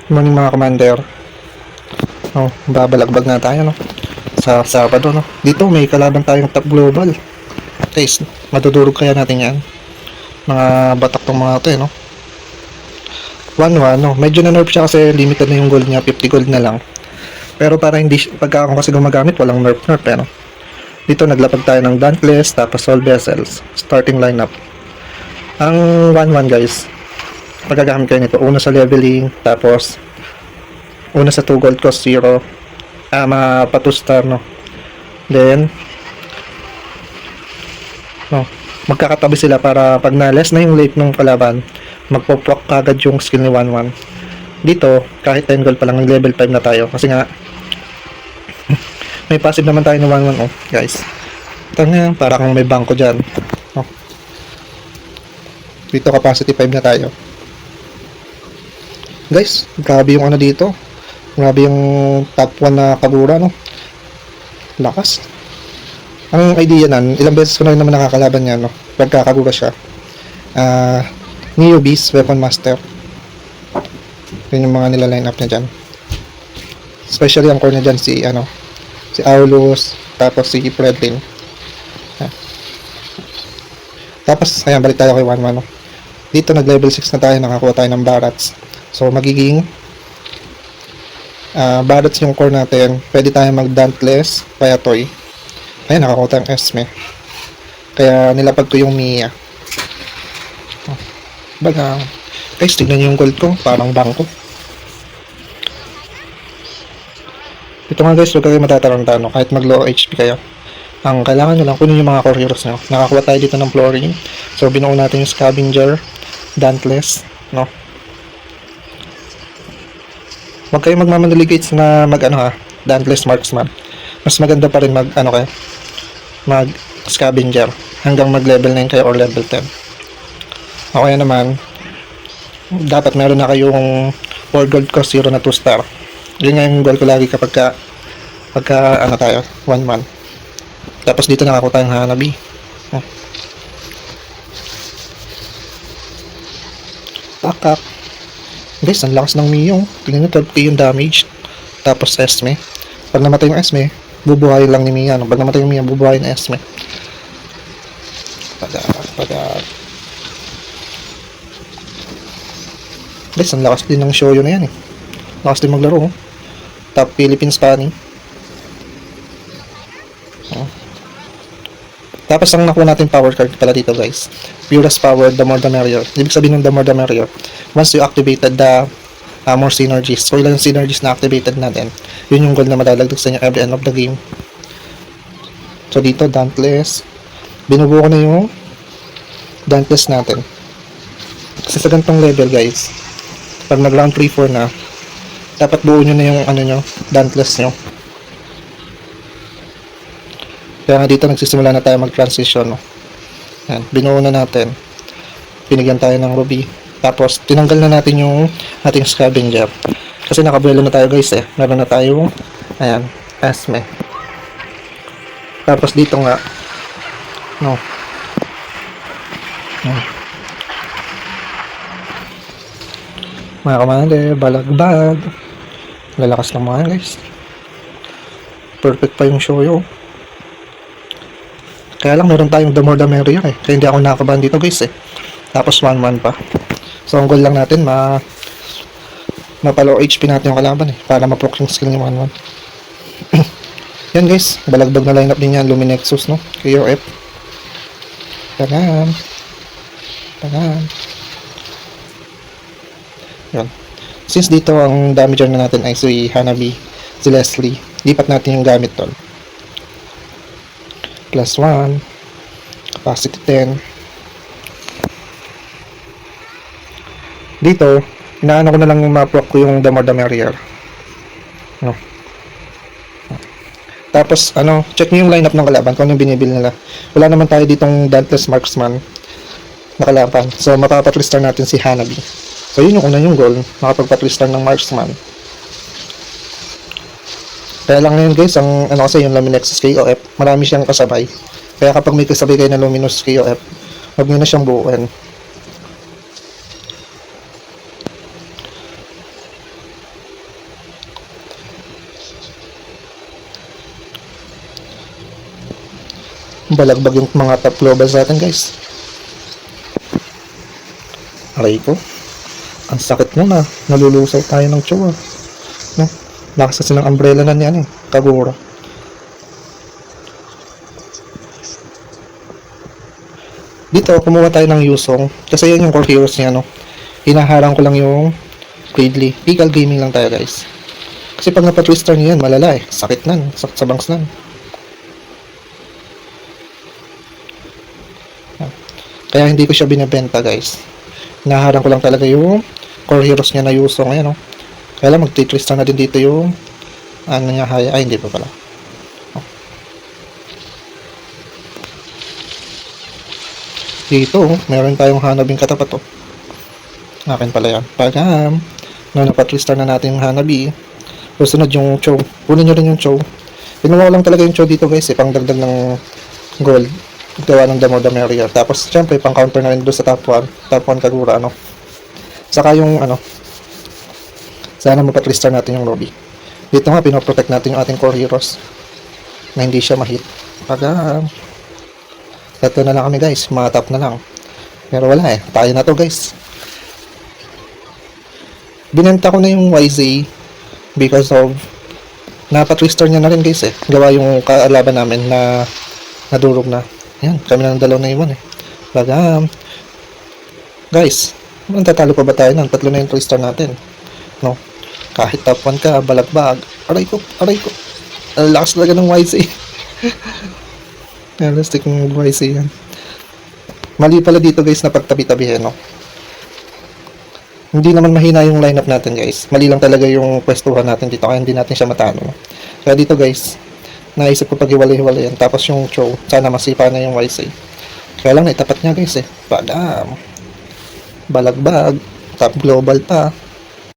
Morning mga commander. Oh, babalagbag na tayo, no? Sa Sabado, no? Dito may kalaban tayong top global. Guys, madudurog kaya natin yan. Mga batak tong mga to, no? 1-1, no? Medyo na-nerf siya kasi limited na yung gold niya. 50 gold na lang. Pero para hindi, pagka ako kasi gumagamit, walang nerf, no? Dito naglapag tayo ng Dauntless, tapos Soul Vessels. Starting lineup. Ang 1-1, guys. Pagkagamit kayo nito, una sa leveling, tapos una sa 2 gold cost 0, mga pa 2 star, no? Then no, magkakatabi sila para pag na-less na yung late ng kalaban, magpo-proc kagad yung skill ni 1-1. Dito, kahit 10 gold pa lang, level 5 na tayo. Kasi nga, may passive naman tayo ng 1-1, oh, guys. Ito nga, para kung may bangko dyan. Oh. Dito, capacity 5 na tayo. Guys, grabe yung ano dito. Grabe yung top 1 na Kagura, no? Lakas. Ang idea nan, ilang beses ko na rin naman nakakalaban yan, no? Pagkakagura siya. Neo Beast, Weapon Master. Yun yung mga nila-line up niya dyan. Especially ang core niya dyan si, si Aulus, tapos si Fredlin. Tapos, ayan, balik tayo kay 1-1, no? Dito, nag-level 6 na tayo, nakakuha tayo ng Barats. So, magiging Barats yung core natin. Pwede tayo mag-Dauntless, kaya Toy. Ayan, nakakuha tayong Esme. Kaya nilapag ko yung Mia. Oh, baga, guys, tignan nyo yung gold ko. Parang bangko. Ito nga guys, huwag kayo matataranta, no? Kahit mag low HP kayo. Ang kailangan nyo lang, kunin yung mga core heroes nyo. Nakakuha tayo dito ng Flooring. So, binuo natin yung Scavenger, Dauntless, no? Huwag kayo magmamaniligates na Dauntless Marksman. Mas maganda pa rin mag Scavenger hanggang mag level 9 kayo or level 10. O kaya naman, dapat meron na kayong 4 gold cost 0 na 2 star. Yun nga yung goal ko lagi pagka tayo, 1-1. Tapos dito nakakuha tayong Hanabi. Takak. Guys, ang lakas ng Mio. Tingnan nyo, 12k yung damage. Tapos Esme. Pag namatay yung Esme, bubuhayin lang ni Mia. Pag namatay yung Mia, bubuhayin na Esme. Guys, ang lakas din ng Shoyo na yan, eh. Lakas din maglaro, oh. Top Philippines Stunning. Oh. Tapos ang nakuha natin power card pala dito, guys. Purest power, the more the merrier. Ibig sabihin ng the more the merrier. Once you activated the more synergies. So ilan yung synergies na activated natin. Yun yung gold na madadagdag sa inyo every end of the game. So dito, Dauntless. Binubuo ko na yung Dauntless natin. Kasi sa ganitong level, guys, pag mag round 3-4 na, dapat buo nyo na yung Dauntless nyo. Kaya nga dito nagsisimula na tayo mag-transition, no? Yan, binuo na natin. Pinigyan tayo ng Ruby. Tapos, tinanggal na natin yung ating Scavenger. Kasi nakabuelo na tayo, guys, eh. Meron na tayong, ayan, Esme. Tapos dito nga, no. Mga commander, balagbag. Lalakas ng mga, guys. Perfect pa yung Shoyo. Kaya lang meron tayong the more the merrier, eh. Kaya hindi ako nakakabahan dito, guys, eh. Tapos 1-1 pa. So ang goal lang natin mapalo HP natin yung kalaban, eh, para ma-proc yung skill ng 1-1. Yan, guys, balagbag na lineup din yan. Luminexus, no? KOF. Tagan. Yan. Since dito ang damager na natin ay si Hanabi, si Leslie, lipat natin yung gamit doon. +1, capacity 10. Dito, inaano ko na lang yung ma-proc ko yung the more the merrier. No. Tapos, check nyo yung lineup ng kalaban kung anong binibili nila. Wala naman tayo ditong Dauntless Marksman na kalaban. So, mapapatlistar natin si Hanabi. So, yun yung una yung goal. Makapagpatlistar ng Marksman. Kaya lang ngayon, guys, ang kasi yung Luminexus KOF, marami siyang kasabay. Kaya kapag may kasabay kayo na Luminous KOF, huwag nyo na siyang buuin. Balagbag yung mga top global sa atin guys. Aray ko. Ang sakit mo na. Nalulusaw tayo ng tsawa. No? Lakas kasi ng umbrella na niyan eh. Kagura. Dito, kumuha tayo ng Yusong. Kasi yan yung core heroes niya, no? Hinaharang ko lang yung Gridley. Legal gaming lang tayo, guys. Kasi pag napatwister niya yan, malala eh. Sakit nan. Sakit sa bangs nan. Kaya hindi ko siya binibenta, guys. Hinaharang ko lang talaga yung core heroes niya na Yusong. Ayan, no? Kaya lang, magtitwister na din dito yung ano niya, ay, hindi pa pala. Dito, meron tayong Hanabi katapat, oh. Akin pala yan. Pag, napatwister na natin yung Hanabi, susunod yung Chow. Kunin nyo rin yung Chow. Pinuha ko lang talaga yung Chow dito, guys, eh, pang dagdag ng gold. Gawa ng Damo Dameria. Tapos, syempre, pang counter na rin doon sa top 1. Top 1 Kagura, ano. Saka yung, sana mapatwister natin yung lobby. Dito nga, pinoprotect natin yung ating core heroes. Na hindi siya mahit. Pag, ito na lang kami, guys. Mga top na lang. Pero wala eh. Tayo na to, guys. Binenta ko na yung YZ because of napatwister niya na rin, guys, eh. Gawa yung kaalaban namin na nadurog na. Yan, kami na ng dalaw na iwan eh. Baga, guys, tatalo pa ba tayo nun? Tatlo na yung twister natin. No? Kahit top 1 ka, balagbag. Aray ko. Ang lakas talaga ng YZ. Realistic ng YZ yan. Mali pala dito, guys, na pagtabi-tabihin, no? Hindi naman mahina yung lineup natin, guys. Mali lang talaga yung pwestuhan natin dito, kaya hindi natin siya matalo, no? Kaya dito, guys, naisip ko pag-hiwalay-hiwalay yan. Tapos yung Chow, sana masipa na yung YZ. Kaya lang, naitapat niya, guys, eh. Badam. Balagbag. Top global pa.